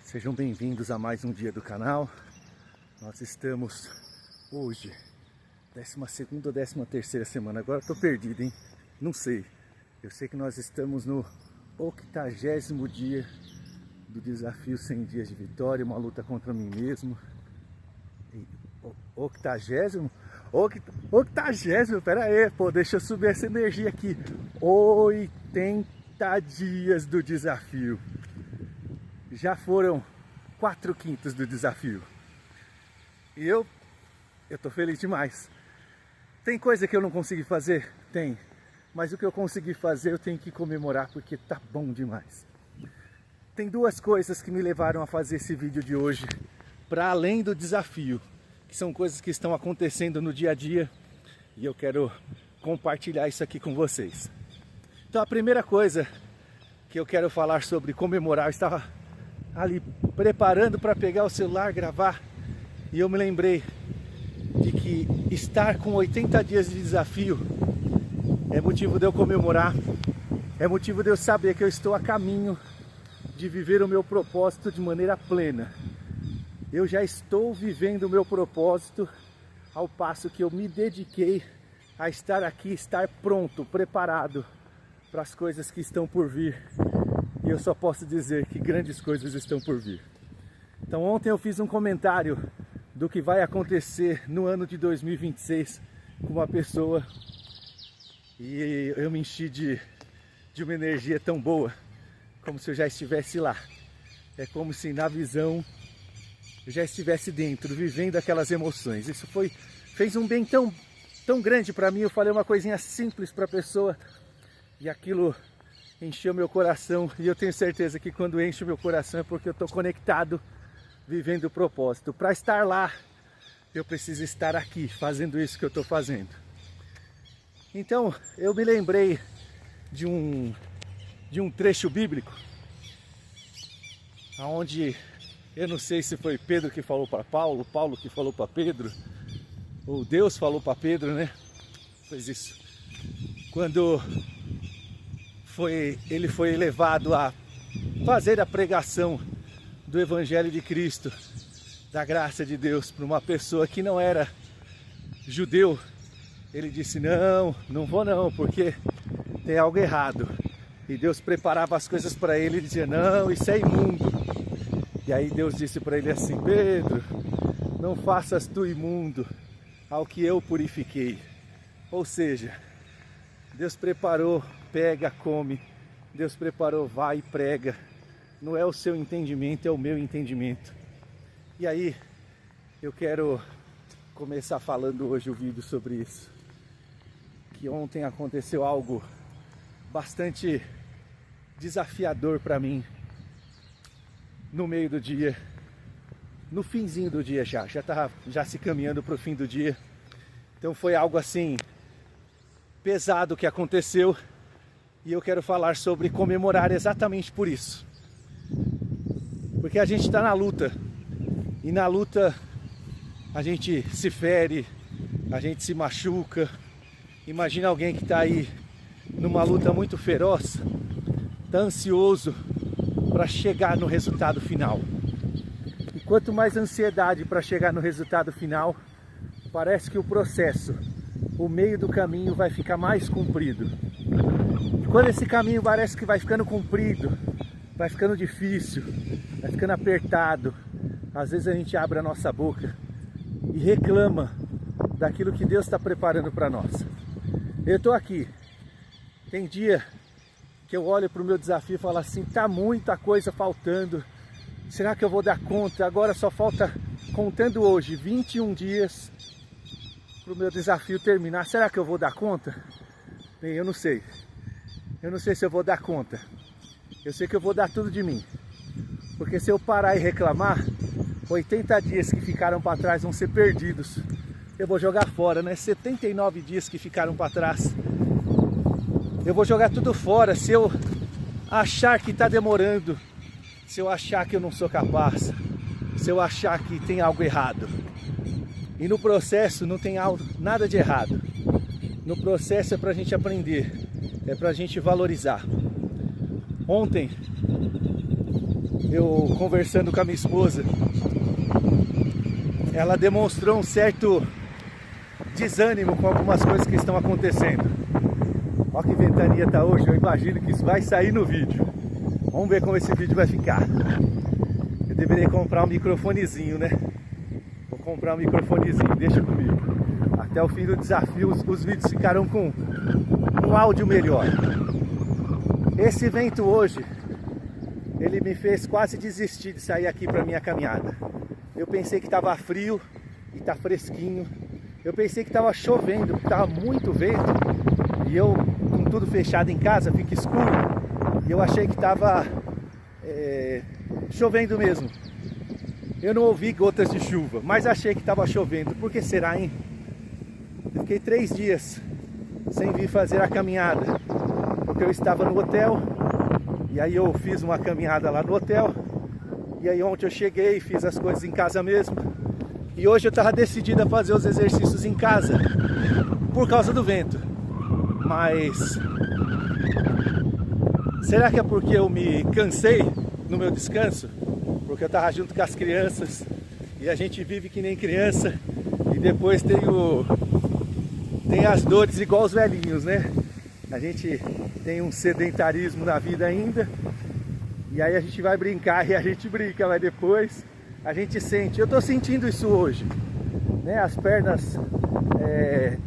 Sejam bem-vindos a mais um dia do canal. Nós estamos hoje, 12ª ou 13ª semana, agora eu tô perdido, hein? Não sei. Eu sei que nós estamos no 80º dia do desafio 100 dias de vitória, uma luta contra mim mesmo. 80º? 80º, pera aí, pô, deixa eu subir essa energia aqui. 80 dias do desafio. Já foram 4/5 do desafio. E eu tô feliz demais. Tem coisa que eu não consegui fazer? Tem. Mas o que eu consegui fazer eu tenho que comemorar porque tá bom demais. Tem duas coisas que me levaram a fazer esse vídeo de hoje, para além do desafio, que são coisas que estão acontecendo no dia a dia e eu quero compartilhar isso aqui com vocês. Então a primeira coisa que eu quero falar sobre comemorar, eu estava ali preparando para pegar o celular, gravar, e eu me lembrei de que estar com 80 dias de desafio é motivo de eu comemorar, é motivo de eu saber que eu estou a caminho de viver o meu propósito de maneira plena. Eu já estou vivendo o meu propósito ao passo que eu me dediquei a estar aqui, estar pronto, preparado para as coisas que estão por vir. E eu só posso dizer que grandes coisas estão por vir. Então ontem eu fiz um comentário do que vai acontecer no ano de 2026 com uma pessoa e eu me enchi de uma energia tão boa, como se eu já estivesse lá. É como se na visão eu já estivesse dentro, vivendo aquelas emoções. Isso fez um bem tão grande para mim. Eu falei uma coisinha simples para a pessoa e aquilo encheu meu coração, e eu tenho certeza que quando enche o meu coração é porque eu estou conectado, vivendo o propósito. Para estar lá, eu preciso estar aqui, fazendo isso que eu estou fazendo. Então, eu me lembrei de um trecho bíblico, onde eu não sei se foi Pedro que falou para Paulo, Paulo que falou para Pedro, ou Deus falou para Pedro, né? Pois isso. Quando ele foi levado a fazer a pregação do Evangelho de Cristo, da graça de Deus, para uma pessoa que não era judeu, ele disse, não vou não, porque tem algo errado. E Deus preparava as coisas para ele e dizia, não, isso é imundo. E aí Deus disse para ele assim, Pedro, não faças tu imundo ao que eu purifiquei. Ou seja, Deus preparou, pega, come. Deus preparou, vai e prega. Não é o seu entendimento, é o meu entendimento. E aí, eu quero começar falando hoje o vídeo sobre isso. Que ontem aconteceu algo bastante desafiador para mim. No meio do dia, no finzinho do dia já estava se caminhando para o fim do dia. Então foi algo assim pesado que aconteceu e eu quero falar sobre comemorar exatamente por isso. Porque a gente está na luta e na luta a gente se fere, a gente se machuca. Imagina alguém que está aí numa luta muito feroz, está ansioso para chegar no resultado final. E quanto mais ansiedade para chegar no resultado final, parece que o processo, o meio do caminho vai ficar mais comprido. E quando esse caminho parece que vai ficando comprido, vai ficando difícil, vai ficando apertado, às vezes a gente abre a nossa boca e reclama daquilo que Deus está preparando para nós. Eu estou aqui, tem dia que eu olho para o meu desafio e falo assim, tá muita coisa faltando, será que eu vou dar conta? Agora só falta, contando hoje, 21 dias para o meu desafio terminar. Será que eu vou dar conta? Bem, eu não sei se eu vou dar conta. Eu sei que eu vou dar tudo de mim, porque se eu parar e reclamar, 80 dias que ficaram para trás vão ser perdidos. Eu vou jogar fora, né? 79 dias que ficaram para trás, eu vou jogar tudo fora se eu achar que está demorando, se eu achar que eu não sou capaz, se eu achar que tem algo errado. E no processo não tem nada de errado. No processo é para a gente aprender, é para a gente valorizar. Ontem eu conversando com a minha esposa, ela demonstrou um certo desânimo com algumas coisas que estão acontecendo. Olha que ventania tá hoje, eu imagino que isso vai sair no vídeo. Vamos ver como esse vídeo vai ficar. Eu deveria comprar um microfonezinho, né? Vou comprar um microfonezinho, deixa comigo. Até o fim do desafio os vídeos ficarão com um áudio melhor. Esse vento hoje, ele me fez quase desistir de sair aqui para minha caminhada. Eu pensei que estava frio e tá fresquinho. Eu pensei que estava chovendo, porque estava muito vento. E eu, com tudo fechado em casa, fica escuro. E eu achei que estava chovendo mesmo. Eu não ouvi gotas de chuva, mas achei que estava chovendo. Por que será, hein? Eu fiquei 3 dias sem vir fazer a caminhada, porque eu estava no hotel. E aí eu fiz uma caminhada lá no hotel. E aí ontem eu cheguei e fiz as coisas em casa mesmo. E hoje eu estava decidido a fazer os exercícios em casa, por causa do vento. Mas será que é porque eu me cansei no meu descanso? Porque eu estava junto com as crianças e a gente vive que nem criança. E depois tem as dores igual os velhinhos, né? A gente tem um sedentarismo na vida ainda. E aí a gente vai brincar e a gente brinca, mas depois a gente sente. Eu estou sentindo isso hoje, né? As pernas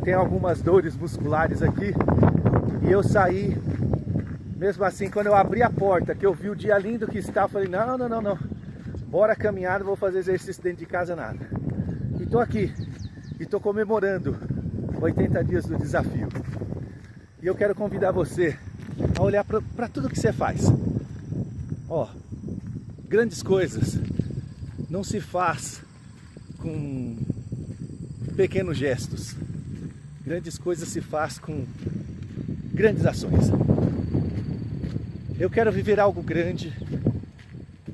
tem algumas dores musculares aqui. E eu saí, mesmo assim, quando eu abri a porta, que eu vi o dia lindo que estava, eu falei, não. Bora caminhar, não vou fazer exercício dentro de casa, nada. E estou aqui, e estou comemorando 80 dias do desafio. E eu quero convidar você a olhar para tudo que você faz. Ó, grandes coisas não se faz com pequenos gestos. Grandes coisas se faz com grandes ações. Eu quero viver algo grande.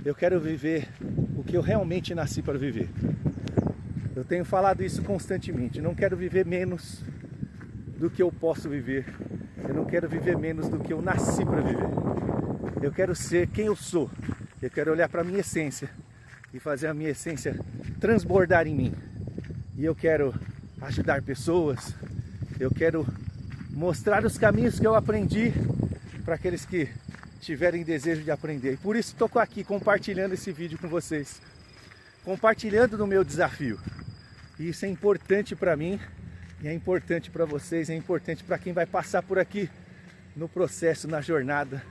Eu quero viver o que eu realmente nasci para viver. Eu tenho falado isso constantemente. Eu não quero viver menos do que eu posso viver. Eu não quero viver menos do que eu nasci para viver. Eu quero ser quem eu sou. Eu quero olhar para a minha essência e fazer a minha essência transbordar em mim. E eu quero ajudar pessoas. Eu quero mostrar os caminhos que eu aprendi para aqueles que tiverem desejo de aprender. E por isso estou aqui compartilhando esse vídeo com vocês. Compartilhando no meu desafio. E isso é importante para mim. E é importante para vocês. É importante para quem vai passar por aqui no processo, na jornada.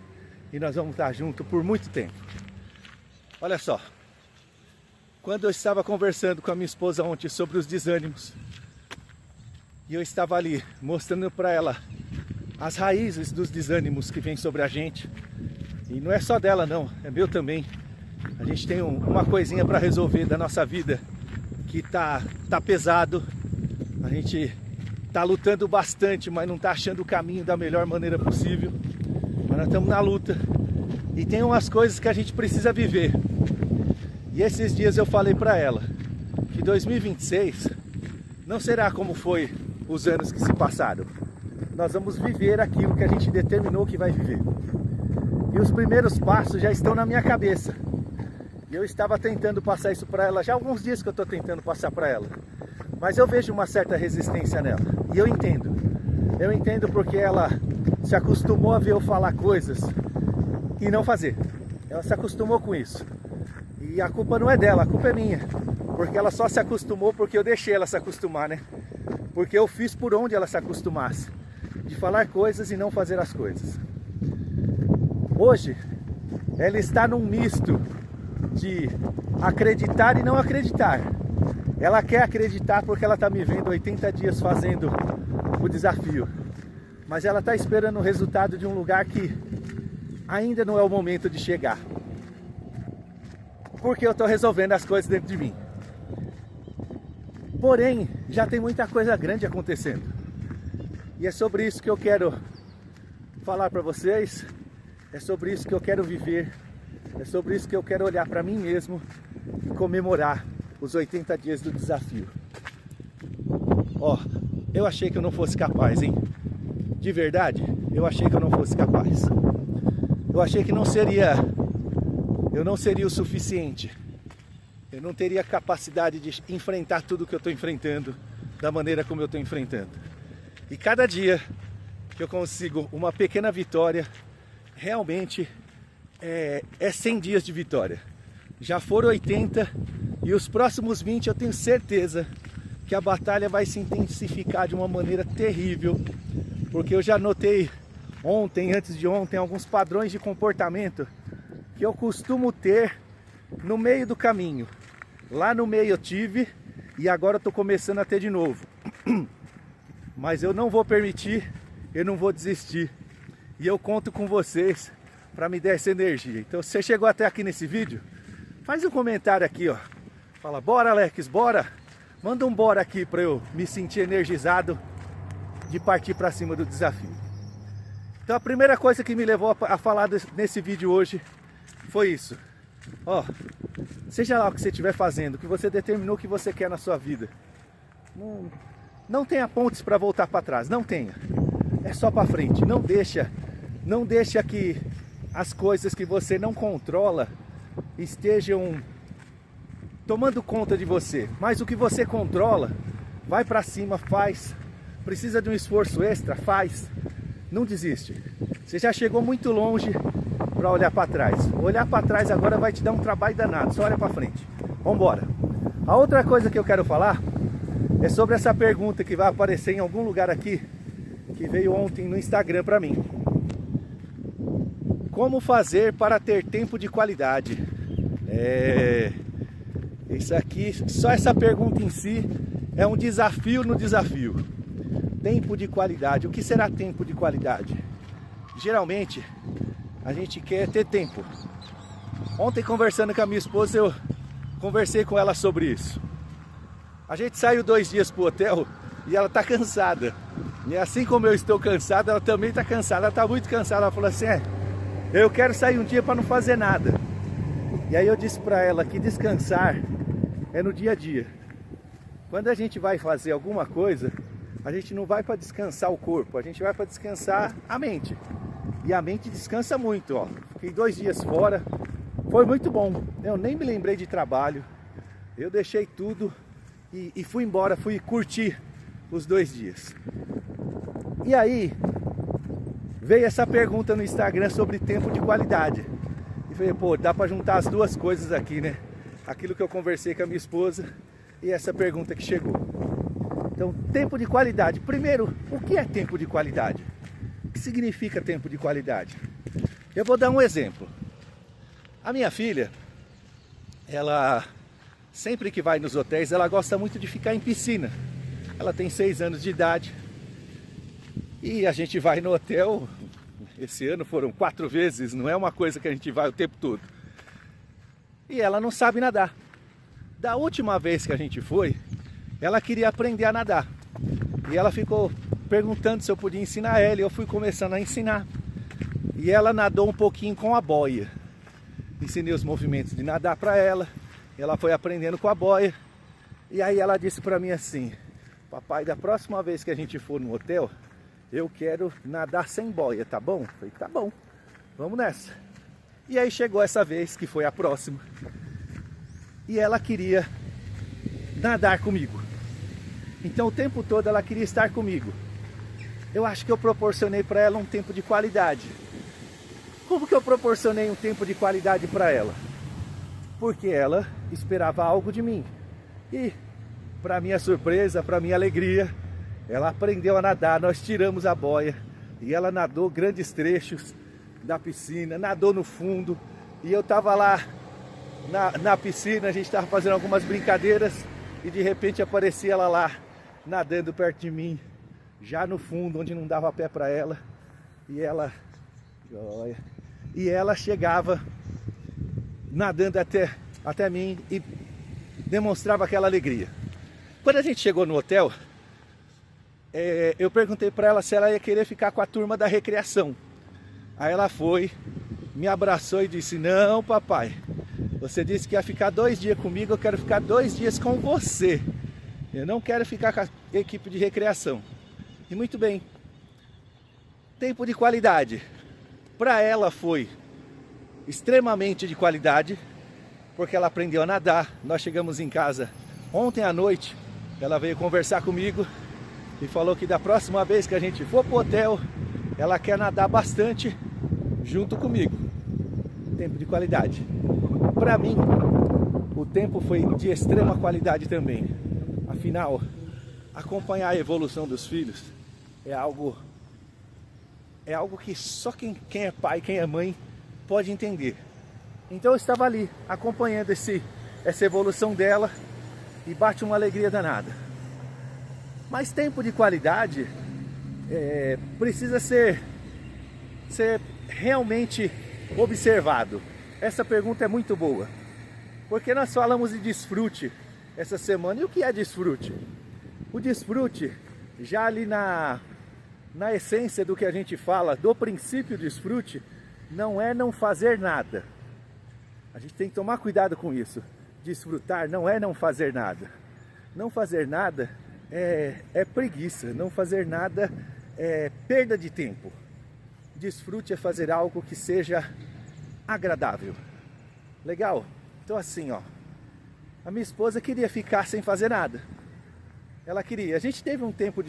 E nós vamos estar juntos por muito tempo. Olha só. Quando eu estava conversando com a minha esposa ontem sobre os desânimos, e eu estava ali mostrando para ela as raízes dos desânimos que vêm sobre a gente. E não é só dela não, é meu também. A gente tem uma coisinha para resolver da nossa vida que tá pesado. A gente tá lutando bastante, mas não tá achando o caminho da melhor maneira possível. Mas nós estamos na luta. E tem umas coisas que a gente precisa viver. E esses dias eu falei para ela que 2026 não será como foi os anos que se passaram. Nós vamos viver aquilo que a gente determinou que vai viver. E os primeiros passos já estão na minha cabeça. E eu estava tentando passar isso para ela, já há alguns dias que eu estou tentando passar para ela. Mas eu vejo uma certa resistência nela. E eu entendo. Eu entendo porque ela se acostumou a ver eu falar coisas e não fazer. Ela se acostumou com isso. E a culpa não é dela, a culpa é minha. Porque ela só se acostumou porque eu deixei ela se acostumar, né? Porque eu fiz por onde ela se acostumasse. De falar coisas e não fazer as coisas. Hoje, ela está num misto de acreditar e não acreditar. Ela quer acreditar porque ela está me vendo 80 dias fazendo o desafio. Mas ela está esperando o resultado de um lugar que ainda não é o momento de chegar. Porque eu estou resolvendo as coisas dentro de mim. Porém, já tem muita coisa grande acontecendo. E é sobre isso que eu quero falar para vocês. É sobre isso que eu quero viver. É sobre isso que eu quero olhar para mim mesmo e comemorar os 80 dias do desafio. Ó, eu achei que eu não fosse capaz, hein? De verdade, eu achei que eu não fosse capaz. Eu achei que não seria eu não seria o suficiente. Eu não teria capacidade de enfrentar tudo que eu estou enfrentando da maneira como eu estou enfrentando. E cada dia que eu consigo uma pequena vitória, realmente é 100 dias de vitória. Já foram 80 e os próximos 20 eu tenho certeza que a batalha vai se intensificar de uma maneira terrível, porque eu já notei ontem, antes de ontem, alguns padrões de comportamento que eu costumo ter no meio do caminho. Lá no meio eu tive e agora eu estou começando a ter de novo. Mas eu não vou permitir, eu não vou desistir. E eu conto com vocês para me dar essa energia. Então, se você chegou até aqui nesse vídeo, faz um comentário aqui, ó. Fala, bora Alex, bora. Manda um bora aqui para eu me sentir energizado de partir para cima do desafio. Então a primeira coisa que me levou a falar nesse vídeo hoje foi isso. Ó, seja lá o que você estiver fazendo, o que você determinou que você quer na sua vida, não tenha pontes para voltar para trás, não tenha. É só para frente, não deixa que as coisas que você não controla estejam tomando conta de você. Mas o que você controla, vai para cima, faz. Precisa de um esforço extra, faz. Não desiste. Você já chegou muito longe para olhar para trás. Olhar para trás agora vai te dar um trabalho danado, só olha para frente. Vamos embora. A outra coisa que eu quero falar é sobre essa pergunta que vai aparecer em algum lugar aqui, que veio ontem no Instagram para mim. Como fazer para ter tempo de qualidade? Isso aqui, só essa pergunta em si é um desafio no desafio. Tempo de qualidade. O que será tempo de qualidade? Geralmente, a gente quer ter tempo. Ontem, conversando com a minha esposa, eu conversei com ela sobre isso. A gente saiu 2 dias pro hotel e ela tá cansada. E assim como eu estou cansado, ela também tá cansada. Ela tá muito cansada. Ela falou assim, eu quero sair um dia para não fazer nada. E aí eu disse para ela que descansar é no dia a dia. Quando a gente vai fazer alguma coisa, a gente não vai para descansar o corpo, a gente vai para descansar a mente. E a mente descansa muito, ó. Fiquei 2 dias fora, foi muito bom. Eu nem me lembrei de trabalho. Eu deixei tudo e fui embora, fui curtir os 2 dias. E aí veio essa pergunta no Instagram sobre tempo de qualidade. E falei, pô, dá para juntar as duas coisas aqui, né? Aquilo que eu conversei com a minha esposa e essa pergunta que chegou. Então, tempo de qualidade. Primeiro, o que é tempo de qualidade? O que significa tempo de qualidade? Eu vou dar um exemplo. A minha filha, ela sempre que vai nos hotéis, ela gosta muito de ficar em piscina. Ela tem 6 anos de idade. E a gente vai no hotel, esse ano foram 4 vezes, não é uma coisa que a gente vai o tempo todo. E ela não sabe nadar. Da última vez que a gente foi, ela queria aprender a nadar. E ela ficou perguntando se eu podia ensinar ela, e eu fui começando a ensinar. E ela nadou um pouquinho com a boia. Ensinei os movimentos de nadar para ela. Ela foi aprendendo com a boia. E aí ela disse para mim assim, papai, da próxima vez que a gente for no hotel, eu quero nadar sem boia, tá bom? Eu falei, tá bom, vamos nessa. E aí chegou essa vez, que foi a próxima. E ela queria nadar comigo. Então o tempo todo ela queria estar comigo. Eu acho que eu proporcionei para ela um tempo de qualidade. Como que eu proporcionei um tempo de qualidade para ela? Porque ela esperava algo de mim. E, para minha surpresa, para minha alegria, ela aprendeu a nadar. Nós tiramos a boia e ela nadou grandes trechos da piscina, nadou no fundo. E eu estava lá na piscina, a gente estava fazendo algumas brincadeiras e de repente aparecia ela lá, nadando perto de mim, já no fundo, onde não dava pé para ela. E ela chegava nadando até mim e demonstrava aquela alegria. Quando a gente chegou no hotel, eu perguntei para ela se ela ia querer ficar com a turma da recreação. Aí ela foi, me abraçou e disse, não papai, você disse que ia ficar 2 dias comigo, eu quero ficar 2 dias com você. Eu não quero ficar com a equipe de recreação. E muito bem. Tempo de qualidade. Para ela foi extremamente de qualidade, porque ela aprendeu a nadar. Nós chegamos em casa ontem à noite, ela veio conversar comigo e falou que da próxima vez que a gente for pro hotel, ela quer nadar bastante junto comigo. Tempo de qualidade. Para mim, o tempo foi de extrema qualidade também. Afinal, acompanhar a evolução dos filhos é algo que só quem é pai, quem é mãe pode entender. Então eu estava ali acompanhando essa evolução dela e bate uma alegria danada. Mas tempo de qualidade precisa ser realmente observado. Essa pergunta é muito boa, porque nós falamos de desfrute essa semana. E o que é desfrute? O desfrute, já ali na essência do que a gente fala, do princípio desfrute, não é não fazer nada. A gente tem que tomar cuidado com isso. Desfrutar não é não fazer nada. Não fazer nada é preguiça. Não fazer nada é perda de tempo. Desfrute é fazer algo que seja agradável. Legal? Então assim, ó, a minha esposa queria ficar sem fazer nada. Ela queria. A gente teve um tempo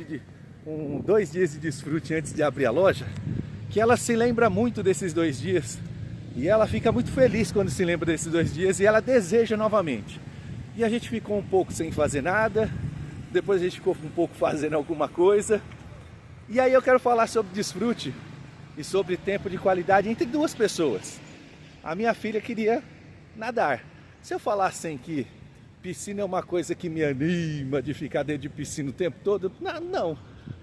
2 dias de desfrute antes de abrir a loja, que ela se lembra muito desses 2 dias. E ela fica muito feliz quando se lembra desses 2 dias e ela deseja novamente. E a gente ficou um pouco sem fazer nada, depois a gente ficou um pouco fazendo alguma coisa. E aí eu quero falar sobre desfrute e sobre tempo de qualidade entre 2 pessoas. A minha filha queria nadar. Se eu falasse em que piscina é uma coisa que me anima de ficar dentro de piscina o tempo todo,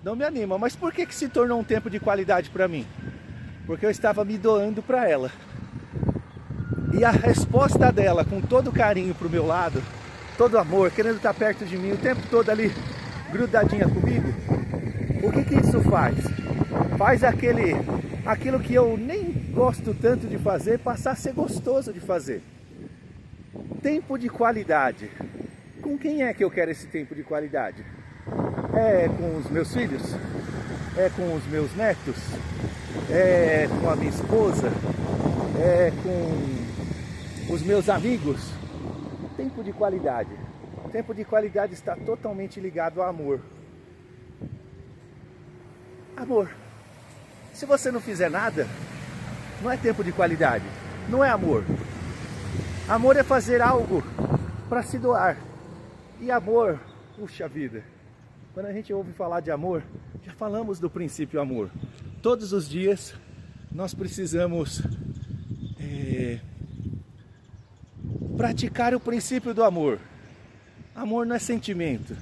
não me anima. Mas por que se tornou um tempo de qualidade para mim? Porque eu estava me doando para ela. E a resposta dela, com todo carinho pro meu lado, todo amor, querendo estar perto de mim o tempo todo ali, grudadinha comigo, o que isso faz? Faz aquilo que eu nem gosto tanto de fazer, passar a ser gostoso de fazer. Tempo de qualidade. Com quem é que eu quero esse tempo de qualidade? É com os meus filhos? É com os meus netos? É com a minha esposa? É com os meus amigos? Tempo de qualidade. Tempo de qualidade está totalmente ligado ao amor. Amor. Se você não fizer nada, não é tempo de qualidade. Não é amor. Amor é fazer algo para se doar. E amor, puxa vida. Quando a gente ouve falar de amor, já falamos do princípio amor. Todos os dias nós precisamos praticar o princípio do amor. Amor não é sentimento.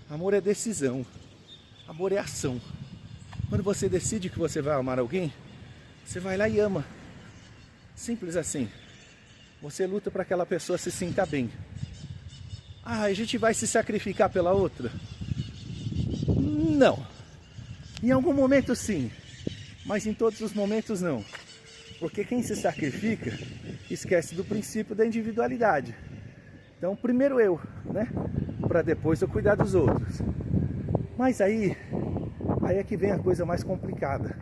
Amor é decisão. Amor é ação. Quando você decide que você vai amar alguém, você vai lá e ama. Simples assim. Você luta para que aquela pessoa se sinta bem. A gente vai se sacrificar pela outra? Não. Em algum momento sim, mas em todos os momentos não. Porque quem se sacrifica esquece do princípio da individualidade. Então primeiro eu, né? Para depois eu cuidar dos outros. Mas aí é que vem a coisa mais complicada.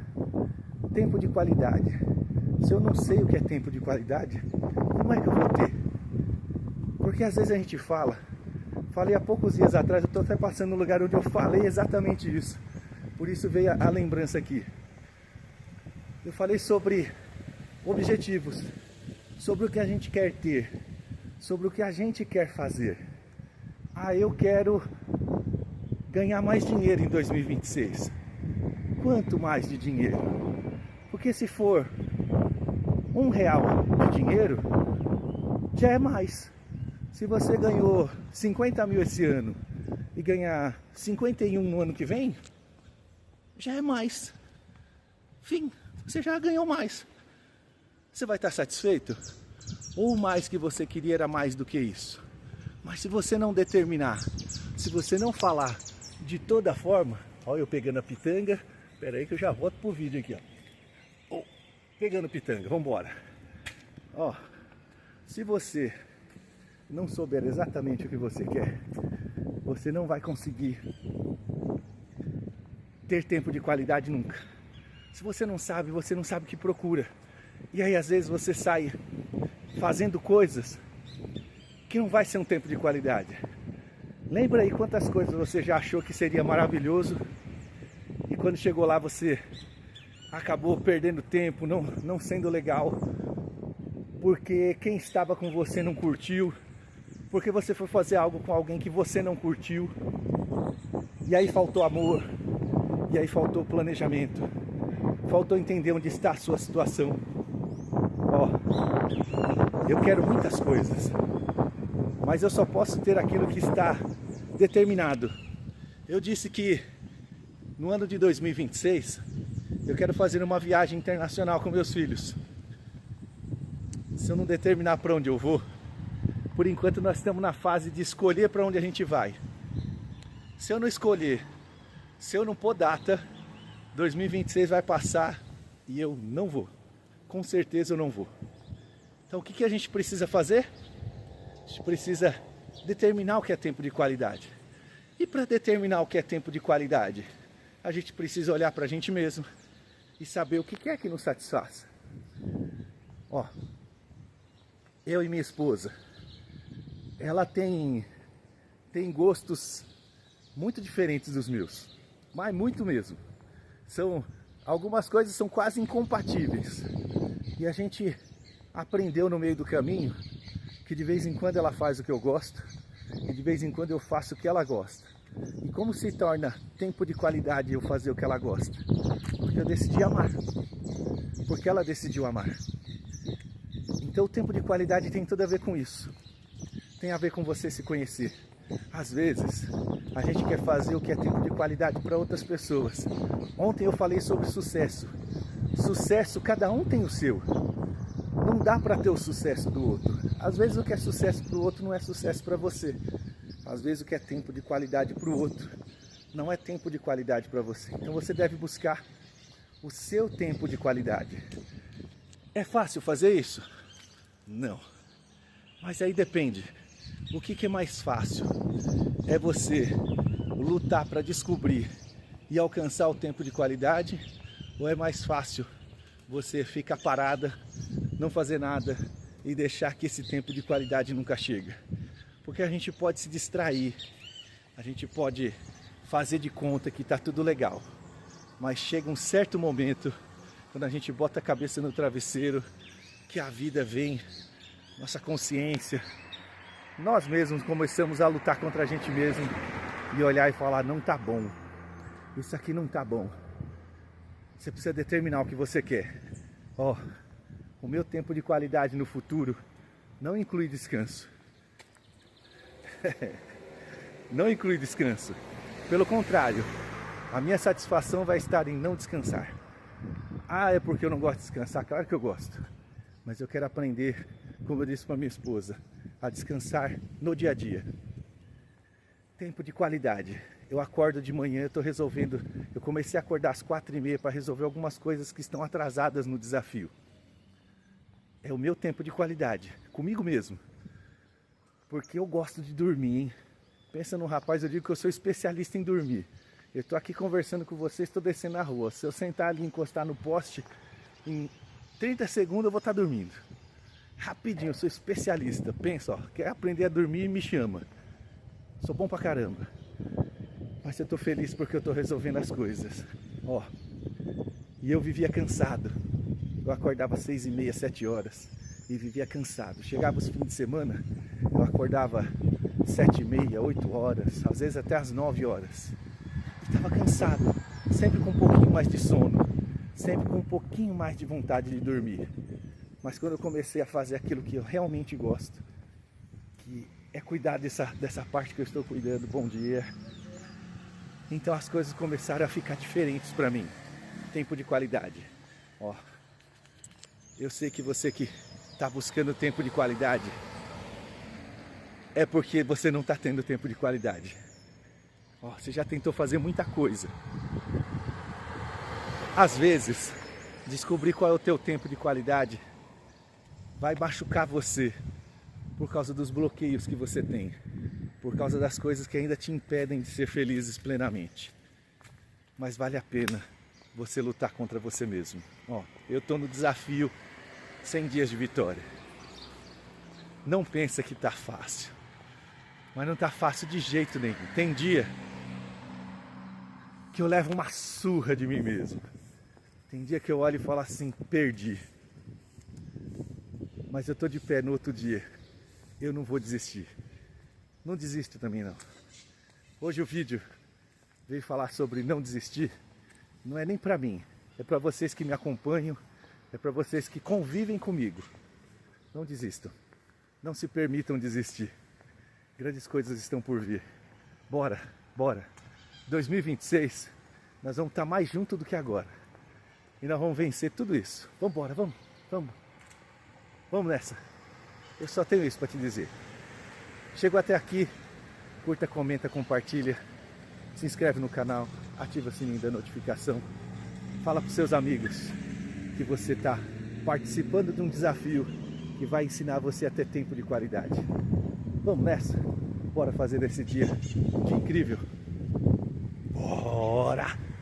Tempo de qualidade. Se eu não sei o que é tempo de qualidade, como é que eu vou ter? Porque às vezes a gente falei há poucos dias atrás, eu estou até passando no lugar onde eu falei exatamente isso. Por isso veio a lembrança aqui. Eu falei sobre objetivos, sobre o que a gente quer ter, sobre o que a gente quer fazer. Eu quero ganhar mais dinheiro em 2026. Quanto mais de dinheiro? Porque se for R$1 de dinheiro, já é mais. Se você ganhou 50 mil esse ano e ganhar 51 no ano que vem, já é mais. Fim, você já ganhou mais. Você vai estar satisfeito? Ou o mais que você queria era mais do que isso? Mas se você não determinar, se você não falar de toda forma, olha eu pegando a pitanga, espera aí que eu já volto pro vídeo aqui, ó. Pegando pitanga, vamos embora. Ó, se você não souber exatamente o que você quer, você não vai conseguir ter tempo de qualidade nunca. Se você não sabe o que procura. E aí às vezes você sai fazendo coisas que não vai ser um tempo de qualidade. Lembra aí quantas coisas você já achou que seria maravilhoso e quando chegou lá você acabou perdendo tempo, não sendo legal, porque quem estava com você não curtiu, porque você foi fazer algo com alguém que você não curtiu, e aí faltou amor, e aí faltou planejamento, faltou entender onde está a sua situação. Ó, eu quero muitas coisas, mas eu só posso ter aquilo que está determinado. Eu disse que no ano de 2026 eu quero fazer uma viagem internacional com meus filhos. Se eu não determinar para onde eu vou, por enquanto nós estamos na fase de escolher para onde a gente vai. Se eu não escolher, se eu não pôr data, 2026 vai passar e eu não vou. Com certeza eu não vou. Então o que a gente precisa fazer? A gente precisa determinar o que é tempo de qualidade. E para determinar o que é tempo de qualidade, a gente precisa olhar para a gente mesmo e saber o que é que nos satisfaz. Ó, eu e minha esposa, ela tem gostos muito diferentes dos meus, mas muito mesmo. Algumas coisas são quase incompatíveis. E a gente aprendeu no meio do caminho que de vez em quando ela faz o que eu gosto e de vez em quando eu faço o que ela gosta. E como se torna tempo de qualidade eu fazer o que ela gosta? Porque eu decidi amar. Porque ela decidiu amar. Então o tempo de qualidade tem tudo a ver com isso. Tem a ver com você se conhecer. Às vezes, a gente quer fazer o que é tempo de qualidade para outras pessoas. Ontem eu falei sobre sucesso. Sucesso, cada um tem o seu. Não dá para ter o sucesso do outro. Às vezes o que é sucesso para o outro não é sucesso para você. Às vezes o que é tempo de qualidade para o outro não é tempo de qualidade para você. Então você deve buscar o seu tempo de qualidade. É fácil fazer isso? Não. Mas aí depende. O que é mais fácil? É você lutar para descobrir e alcançar o tempo de qualidade? Ou é mais fácil você ficar parada, não fazer nada e deixar que esse tempo de qualidade nunca chega? Porque a gente pode se distrair, a gente pode fazer de conta que está tudo legal, mas chega um certo momento, quando a gente bota a cabeça no travesseiro, que a vida vem, nossa consciência, nós mesmos começamos a lutar contra a gente mesmo e olhar e falar, não tá bom, isso aqui não tá bom. Você precisa determinar o que você quer. Ó, o meu tempo de qualidade no futuro não inclui descanso. Não inclui descanso. Pelo contrário, a minha satisfação vai estar em não descansar. Ah, é porque eu não gosto de descansar? Claro que eu gosto. Mas eu quero aprender, como eu disse para minha esposa, a descansar no dia a dia. Tempo de qualidade. Eu acordo de manhã, eu comecei a acordar às 4h30 para resolver algumas coisas que estão atrasadas no desafio. É o meu tempo de qualidade, comigo mesmo. Porque eu gosto de dormir, hein? Pensa no rapaz, eu digo que eu sou especialista em dormir. Eu estou aqui conversando com vocês, estou descendo na rua. Se eu sentar ali e encostar no poste, em 30 segundos eu vou estar dormindo. Rapidinho, eu sou especialista. Pensa, ó, quer aprender a dormir, me chama. Sou bom pra caramba. Mas eu tô feliz porque eu tô resolvendo as coisas. Ó, e eu vivia cansado. Eu acordava às 6h30, 7 horas e vivia cansado. Chegava os fins de semana, eu acordava 7h30, 8 horas, às vezes até às 9 horas. E estava cansado, sempre com um pouquinho mais de sono, sempre com um pouquinho mais de vontade de dormir. Mas quando eu comecei a fazer aquilo que eu realmente gosto, que é cuidar dessa parte que eu estou cuidando, bom dia, então as coisas começaram a ficar diferentes para mim. Tempo de qualidade. Ó, eu sei que você que está buscando tempo de qualidade é porque você não está tendo tempo de qualidade. Ó, você já tentou fazer muita coisa. Às vezes, descobrir qual é o teu tempo de qualidade vai machucar você por causa dos bloqueios que você tem, por causa das coisas que ainda te impedem de ser felizes plenamente. Mas vale a pena você lutar contra você mesmo. Ó, eu estou no desafio 100 dias de vitória. Não pensa que tá fácil. Mas não tá fácil de jeito nenhum. Tem dia que eu levo uma surra de mim mesmo. Tem dia que eu olho e falo assim, perdi. Mas eu tô de pé no outro dia. Eu não vou desistir. Não desisto também não. Hoje o vídeo veio falar sobre não desistir. Não é nem pra mim. É pra vocês que me acompanham. É pra vocês que convivem comigo. Não desistam. Não se permitam desistir. Grandes coisas estão por vir. Bora, bora. 2026, nós vamos estar mais juntos do que agora. E nós vamos vencer tudo isso. Vamos embora, vamos. Vamos nessa. Eu só tenho isso para te dizer. Chegou até aqui, curta, comenta, compartilha. Se inscreve no canal, ativa o sininho da notificação. Fala para os seus amigos que você está participando de um desafio que vai ensinar você a ter tempo de qualidade. Vamos nessa? Bora fazer desse dia incrível. Bora!